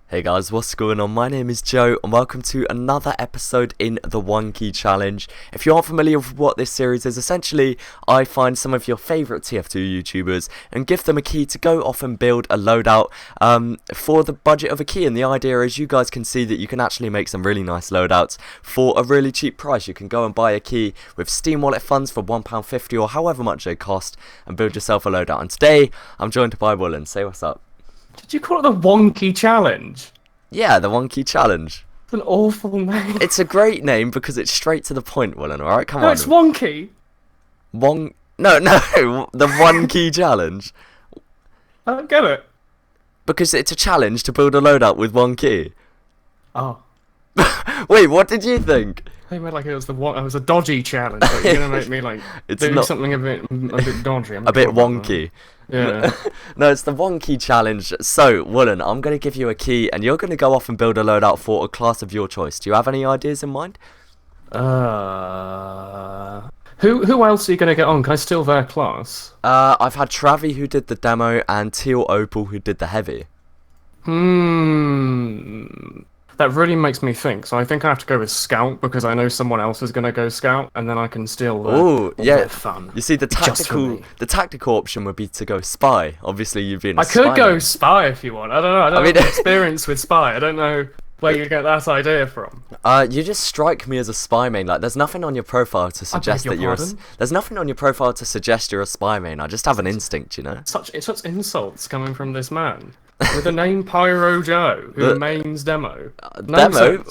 Hey guys, what's going on? My name is Joe and welcome to another episode in the One Key Challenge. If you aren't familiar with what this series is, essentially I find some of your favourite TF2 YouTubers and give them a key to go off and build a loadout for the budget of a key. And the idea is you guys can see that you can actually make some really nice loadouts for a really cheap price. You can go and buy a key with Steam Wallet funds for £1.50 or however much they cost and build yourself a loadout. And today I'm joined by Woolen. Say what's up. Did you call it the Wonky Challenge? Yeah, the One Key Challenge. It's an awful name. It's a great name because it's straight to the point, Woolen, alright? Come No, on. it's Wonky. No, the One Key Challenge. I don't get it. Because it's a challenge to build a loadout with one key. Oh. Wait, what did you think? I meant like it was a dodgy challenge. Like, you're gonna make me like do something a bit dodgy. A bit wonky. Yeah. No, it's the One Key Challenge. So, Woolen, I'm going to give you a key and you're going to go off and build a loadout for a class of your choice. Do you have any ideas in mind? Who else are you gonna get on? Can I steal their class? I've had Travi who did the demo and Teal Opal who did the heavy. That really makes me think. So I think I have to go with Scout because I know someone else is gonna go Scout, and then I can steal their fun. You see, the tactical option would be to go Spy. Obviously, you've been. I could go Spy if you want. I don't know. I don't have experience with Spy. I don't know where you get that idea from. You just strike me as a spy main. Like, there's nothing on your profile to suggest that you're. There's nothing on your profile to suggest you're a spy main. I just have an instinct, you know. Such insults coming from this man with the name PyroJoe who mains demo. Demo.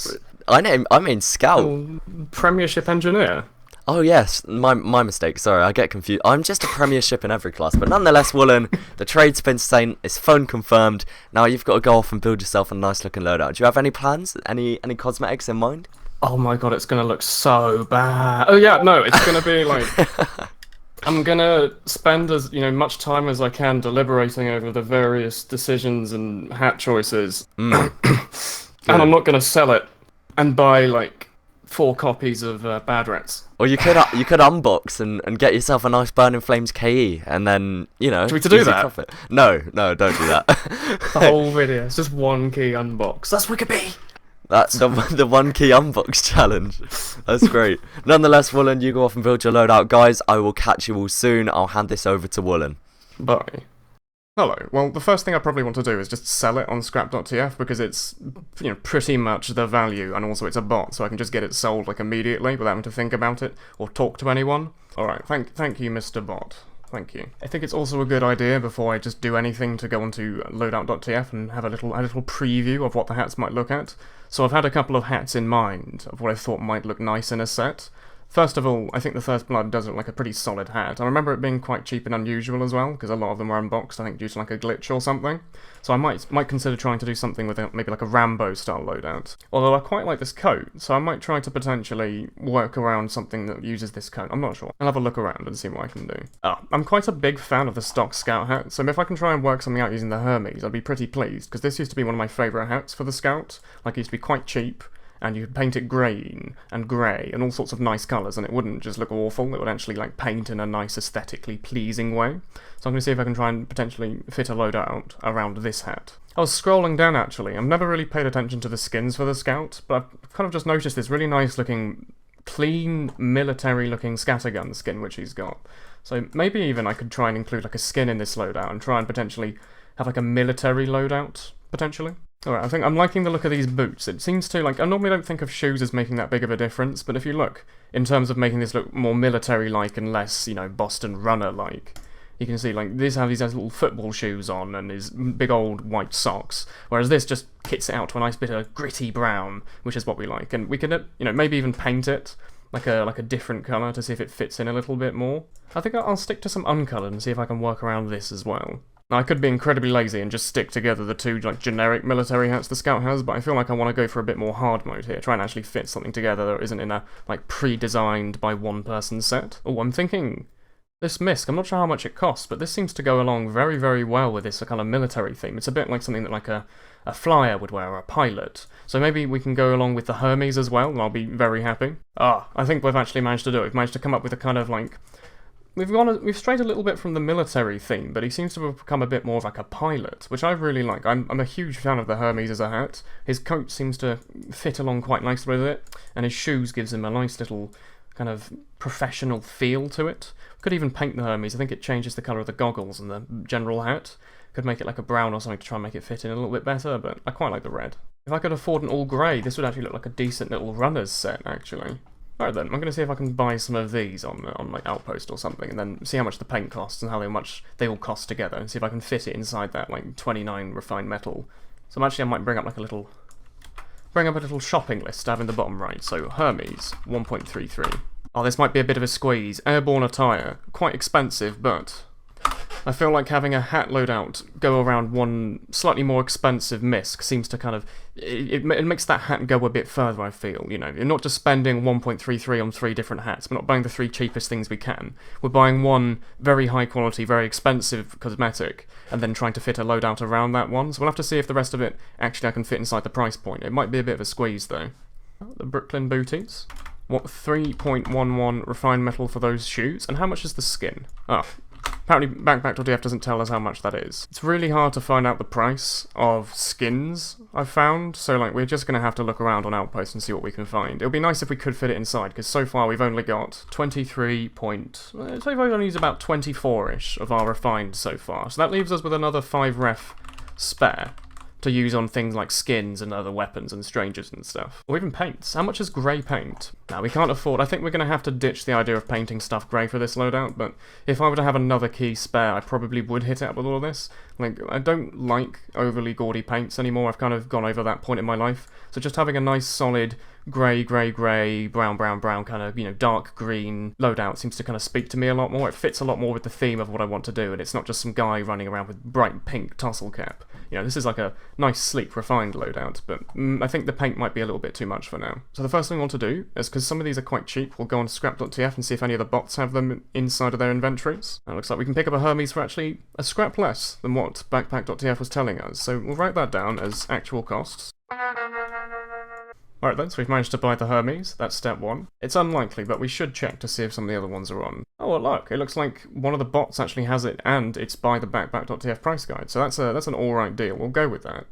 I mean Scout. Premiership engineer. Oh yes, my mistake. Sorry, I get confused. I'm just a premiership in every class, but nonetheless, Woolen, the trade's been sent. It's phone confirmed. Now you've got to go off and build yourself a nice looking loadout. Do you have any plans? Any cosmetics in mind? Oh my god, it's gonna look so bad. Oh yeah, no, it's gonna be like I'm gonna spend as much time as I can deliberating over the various decisions and hat choices, and I'm not gonna sell it and buy like 4 copies of Bad Rats. Or you could unbox and get yourself a nice Burning Flames KE, and then do we do that? Profit. No, don't do that. The whole video, it's just one key unbox. That's Wikipedia. That's the One Key Unbox Challenge. That's great. Nonetheless, Woolen, you go off and build your loadout, guys. I will catch you all soon. I'll hand this over to Woolen. Bye. Hello. Well, the first thing I probably want to do is just sell it on scrap.tf because it's pretty much the value, and also it's a bot, so I can just get it sold like immediately without having to think about it or talk to anyone. All right. Thank you, Mr. Bot. Thank you. I think it's also a good idea before I just do anything to go onto loadout.tf and have a little preview of what the hats might look at. So I've had a couple of hats in mind of what I thought might look nice in a set. First of all, I think the First Blood does look like a pretty solid hat. I remember it being quite cheap and unusual as well, because a lot of them were unboxed, I think, due to like a glitch or something. So I might consider trying to do something with maybe like a Rambo-style loadout. Although I quite like this coat, so I might try to potentially work around something that uses this coat. I'm not sure. I'll have a look around and see what I can do. I'm quite a big fan of the stock Scout hat, so if I can try and work something out using the Hermes, I'd be pretty pleased, because this used to be one of my favourite hats for the Scout. Like, it used to be quite cheap, and you could paint it green and grey and all sorts of nice colours, and it wouldn't just look awful, it would actually like paint in a nice aesthetically pleasing way. So I'm going to see if I can try and potentially fit a loadout around this hat. I was scrolling down actually, I've never really paid attention to the skins for the Scout, but I've kind of just noticed this really nice looking, clean, military looking scattergun skin which he's got. So maybe even I could try and include like a skin in this loadout and try and potentially have like a military loadout, potentially. Alright, I think I'm liking the look of these boots. It seems to, like, I normally don't think of shoes as making that big of a difference, but if you look, in terms of making this look more military-like and less, Boston Runner-like, you can see, like, these have these little football shoes on and his big old white socks, whereas this just kits it out to a nice bit of gritty brown, which is what we like. And we can, maybe even paint it like a different colour to see if it fits in a little bit more. I think I'll stick to some uncoloured and see if I can work around this as well. Now, I could be incredibly lazy and just stick together the two like generic military hats the Scout has, but I feel like I want to go for a bit more hard mode here, try and actually fit something together that isn't in a like pre-designed by one person set. Oh, I'm thinking this misc, I'm not sure how much it costs, but this seems to go along very, very well with this kind of military theme. It's a bit like something that like a flyer would wear, or a pilot. So maybe we can go along with the Hermes as well, and I'll be very happy. I think we've actually managed to do it. We've managed to come up with a kind of like we've strayed a little bit from the military theme, but he seems to have become a bit more of like a pilot, which I really like. I'm a huge fan of the Hermes as a hat. His coat seems to fit along quite nicely with it, and his shoes gives him a nice little kind of professional feel to it. Could even paint the Hermes. I think it changes the colour of the goggles and the general hat. Could make it like a brown or something to try and make it fit in a little bit better, but I quite like the red. If I could afford an all grey, this would actually look like a decent little runner's set, actually. Alright then, I'm going to see if I can buy some of these on like Outpost or something, and then see how much the paint costs and how much they all cost together, and see if I can fit it inside that like 29 refined metal. So I might bring up a little shopping list to have in the bottom right. So Hermes, 1.33. Oh, this might be a bit of a squeeze. Airborne attire, quite expensive, but I feel like having a hat loadout go around one slightly more expensive misc seems to kind of... It makes that hat go a bit further, I feel, you know. You're not just spending 1.33 on 3 different hats. We're not buying the 3 cheapest things we can. We're buying one very high quality, very expensive cosmetic, and then trying to fit a loadout around that one. So we'll have to see if the rest of it actually I can fit inside the price point. It might be a bit of a squeeze, though. The Brooklyn booties. What, 3.11 refined metal for those shoes? And how much is the skin? Oh. Apparently, Backpack.df doesn't tell us how much that is. It's really hard to find out the price of skins, I've found, so like we're just going to have to look around on Outpost and see what we can find. It would be nice if we could fit it inside, because so far we've only got 23 point... So far we've only used about 24-ish of our refined so far, so that leaves us with another 5 ref spare to use on things like skins and other weapons and strangers and stuff. Or even paints. How much is grey paint? Now, we can't afford... I think we're going to have to ditch the idea of painting stuff grey for this loadout, but if I were to have another key spare, I probably would hit it up with all of this. Like, I don't like overly gaudy paints anymore. I've kind of gone over that point in my life. So just having a nice solid grey, brown kind of, you know, dark green loadout seems to kind of speak to me a lot more. It fits a lot more with the theme of what I want to do, and it's not just some guy running around with bright pink tassel cap. You know, this is like a nice, sleek, refined loadout, but I think the paint might be a little bit too much for now. So the first thing I want to do is, because some of these are quite cheap, we'll go on scrap.tf and see if any of the bots have them inside of their inventories. It looks like we can pick up a Hermes for actually a scrap less than what Backpack.tf was telling us, so we'll write that down as actual costs. Alright then, so we've managed to buy the Hermes, that's step 1. It's unlikely, but we should check to see if some of the other ones are on. Oh, well, look, it looks like one of the bots actually has it, and it's by the Backpack.tf price guide, so that's an alright deal, we'll go with that.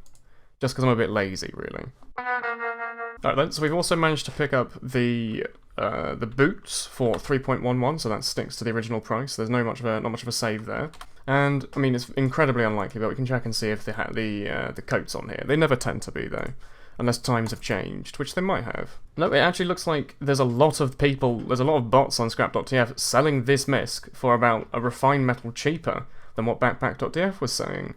Just because I'm a bit lazy, really. Alright then, so we've also managed to pick up the boots for 3.11, so that sticks to the original price, there's not much of a save there. And, I mean, it's incredibly unlikely, but we can check and see if the coat's on here. They never tend to be, though. Unless times have changed, which they might have. No, it actually looks like there's a lot of bots on scrap.tf selling this misc for about a refined metal cheaper than what backpack.tf was saying.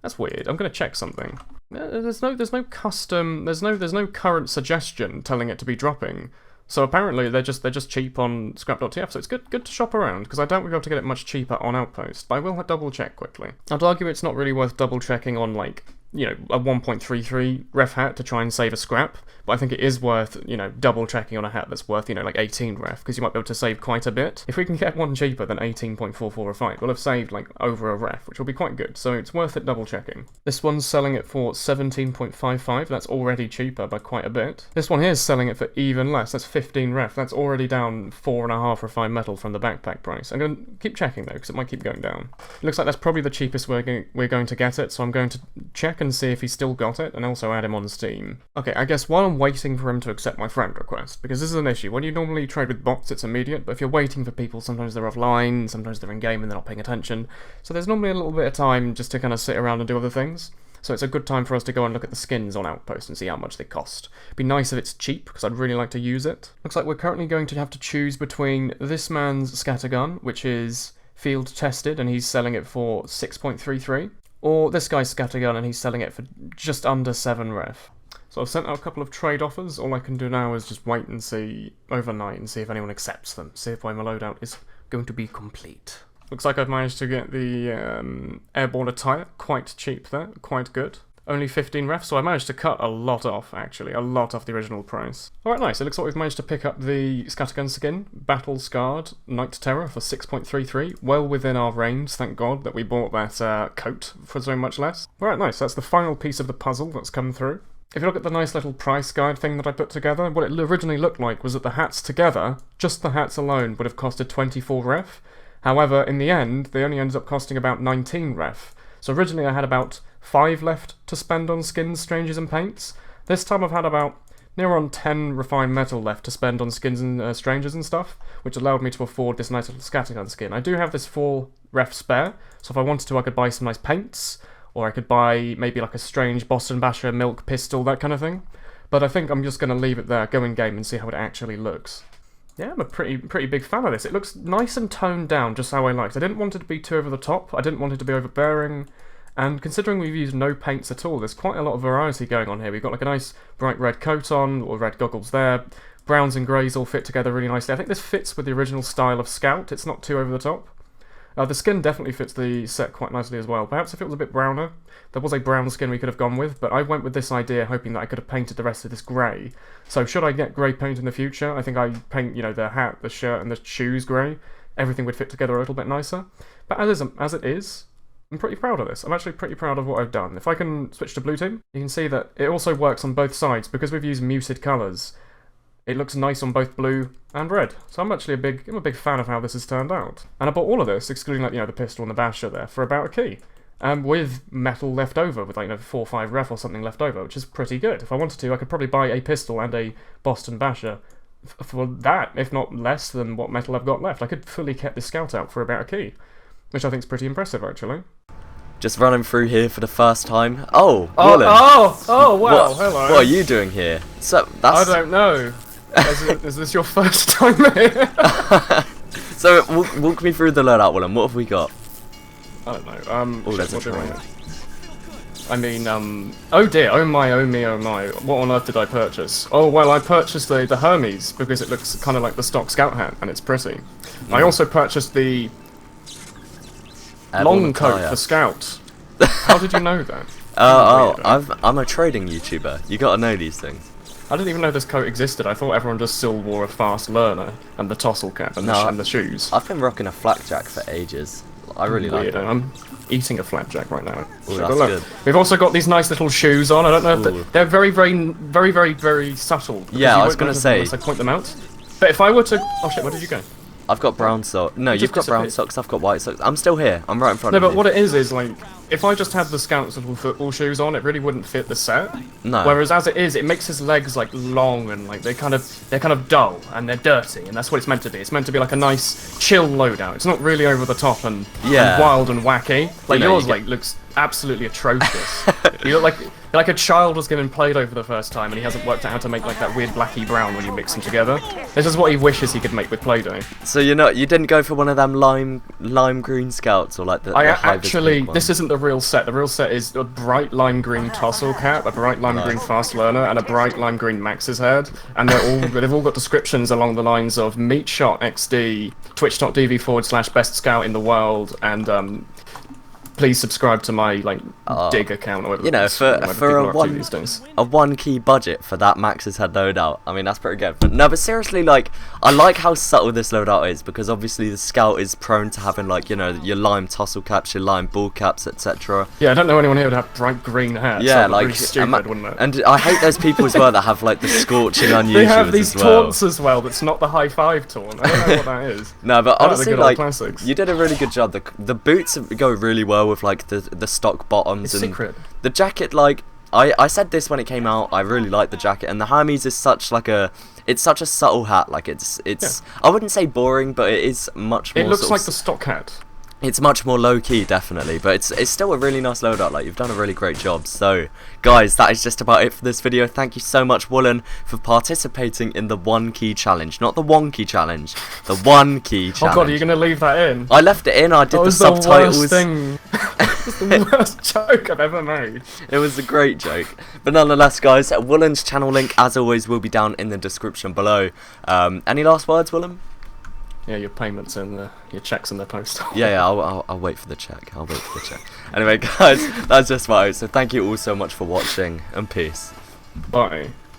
That's weird. I'm going to check something. There's no current suggestion telling it to be dropping. So apparently they're just cheap on scrap.tf, so it's good to shop around, because I doubt we'll be able to get it much cheaper on Outpost, but I will double check quickly. I'd argue it's not really worth double checking on, like, you know, a 1.33 ref hat to try and save a scrap, but I think it is worth, you know, double checking on a hat that's worth, you know, like 18 ref, because you might be able to save quite a bit. If we can get one cheaper than 18.44 refined, we'll have saved, like, over a ref, which will be quite good, so it's worth it double checking. This one's selling it for 17.55, that's already cheaper by quite a bit. This one here is selling it for even less, that's 15 ref, that's already down 4.5 refined metal from the backpack price. I'm going to keep checking though, because it might keep going down. It looks like that's probably the cheapest we're going to get it, so I'm going to check and see if he's still got it, and also add him on Steam. Okay, I guess while I'm waiting for him to accept my friend request, because this is an issue, when you normally trade with bots it's immediate, but if you're waiting for people, sometimes they're offline, sometimes they're in-game and they're not paying attention, so there's normally a little bit of time just to kind of sit around and do other things. So it's a good time for us to go and look at the skins on Outpost and see how much they cost. It'd be nice if it's cheap, because I'd really like to use it. Looks like we're currently going to have to choose between this man's scattergun, which is field tested, and he's selling it for 6.33, or this guy's scattergun, and he's selling it for just under 7 ref. So I've sent out a couple of trade offers. All I can do now is just wait and see overnight and see if anyone accepts them. See if my loadout is going to be complete. Looks like I've managed to get the airborne attire quite cheap there, quite good. Only 15 ref, so I managed to cut a lot off, actually, a lot off the original price. Alright, nice, it looks like we've managed to pick up the scattergun skin, Battle Scarred Night Terror for 6.33, well within our range, thank god that we bought that coat for so much less. Alright, nice, that's the final piece of the puzzle that's come through. If you look at the nice little price guide thing that I put together, what it originally looked like was that the hats together, just the hats alone, would have costed 24 ref, However, in the end, they only ended up costing about 19 ref. So originally I had about 5 left to spend on skins, strangers and paints. This time I've had about near on 10 refined metal left to spend on skins and strangers and stuff, which allowed me to afford this nice little scattergun skin. I do have this 4 ref spare, so if I wanted to I could buy some nice paints, or I could buy maybe like a strange Boston Basher milk pistol, that kind of thing. But I think I'm just going to leave it there, go in game and see how it actually looks. Yeah, I'm a pretty big fan of this. It looks nice and toned down, just how I liked. I didn't want it to be too over the top, I didn't want it to be overbearing. And considering we've used no paints at all, there's quite a lot of variety going on here. We've got like a nice bright red coat on, or red goggles there. Browns and greys all fit together really nicely. I think this fits with the original style of Scout. It's not too over the top. The skin definitely fits the set quite nicely as well. Perhaps if it was a bit browner. There was a brown skin we could have gone with, but I went with this idea hoping that I could have painted the rest of this grey. So should I get grey paint in the future, I think I paint, you know, the hat, the shirt and the shoes grey. Everything would fit together a little bit nicer. But as it is, I'm pretty proud of this. I'm actually pretty proud of what I've done. If I can switch to blue team, you can see that it also works on both sides. Because we've used muted colours, it looks nice on both blue and red. So I'm actually a big fan of how this has turned out. And I bought all of this, excluding like, you know, the pistol and the basher there, for about a key. With metal left over, with like, you know, 4 or 5 ref or something left over, which is pretty good. If I wanted to, I could probably buy a pistol and a Boston Basher for that, if not less than what metal I've got left. I could fully get this Scout out for about a key, which I think is pretty impressive, actually. Just running through here for the first time. Oh, Woolen. Oh, wow, hello. What are you doing here? So that's... I don't know. Is this your first time here? So, walk me through the loadout, Woolen. What have we got? I don't know. Oh, there's a train. I mean, oh dear, oh my, oh me, oh my. What on earth did I purchase? Oh, well, I purchased the Hermes, because it looks kind of like the stock Scout hat, and it's pretty. I also purchased the long coat for Scout. How did you know that? I'm a trading YouTuber. You gotta know these things. I didn't even know this coat existed. I thought everyone just still wore a fast learner and the tossle cap and, and the shoes. I've been rocking a flapjack for ages. I really like it. I'm eating a flapjack right now. Ooh, that's good. We've also got these nice little shoes on. I don't know if they're very subtle. Yeah, I was gonna say. Unless I point them out. But if I were to, oh shit, where did you go? I've got brown socks. No, you've got brown socks. I've got white socks. I'm still here. I'm right in front of you. No, but what it is like, if I just had the Scout's little football shoes on, it really wouldn't fit the set. No. Whereas as it is, it makes his legs like long and like they're kind of dull and they're dirty, and that's what it's meant to be. It's meant to be like a nice chill loadout. It's not really over the top and wild and wacky. Like yours looks absolutely atrocious. You look like a child was given Play-Doh for the first time and he hasn't worked out how to make like that weird blacky brown when you mix them together. This is what he wishes he could make with Play-Doh. So you didn't go for one of them lime green Scouts or like the actually, this isn't the real set. The real set is a bright lime green tussle cap, a bright lime green fast learner, and a bright lime green Max's head. And they've all got descriptions along the lines of Meat Shot XD, twitch.tv/best scout in the world, and please subscribe to my dig account or whatever. For a 1 key budget for that Max's head loadout, I mean that's pretty good. But no, but seriously, like I like how subtle this loadout is, because obviously the Scout is prone to having like your lime tussle caps, your lime ball caps, etc. Yeah, I don't know anyone here would have bright green hats. Yeah, like really stupid, wouldn't it? And I hate those people as well that have like the scorching unusuals. They have these taunts as well. That's not the high five taunt. I don't know what that is. No, but honestly, like you did a really good job. The boots go really well with like the stock bottoms and secret. The jacket. Like I said this when it came out, I really like the jacket, and the Hermes is such a subtle hat. Like it's I wouldn't say boring, but it is much more. It looks like the stock hat. It's much more low-key, definitely, but it's still a really nice loadout. Like, you've done a really great job. So, guys, that is just about it for this video. Thank you so much, Woolen, for participating in the 1 key challenge. Not the 1 key challenge, the 1 key challenge. Oh god, are you going to leave that in? I left it in, I did the subtitles. Worst thing. It's the worst joke I've ever made. It was a great joke. But nonetheless, guys, Woolen's channel link, as always, will be down in the description below. Any last words, Woolen? Yeah, your payments and your checks in the post. Yeah, I'll wait for the check. I'll wait for the check. Anyway, guys, that's just about it. So thank you all so much for watching, and peace. Bye.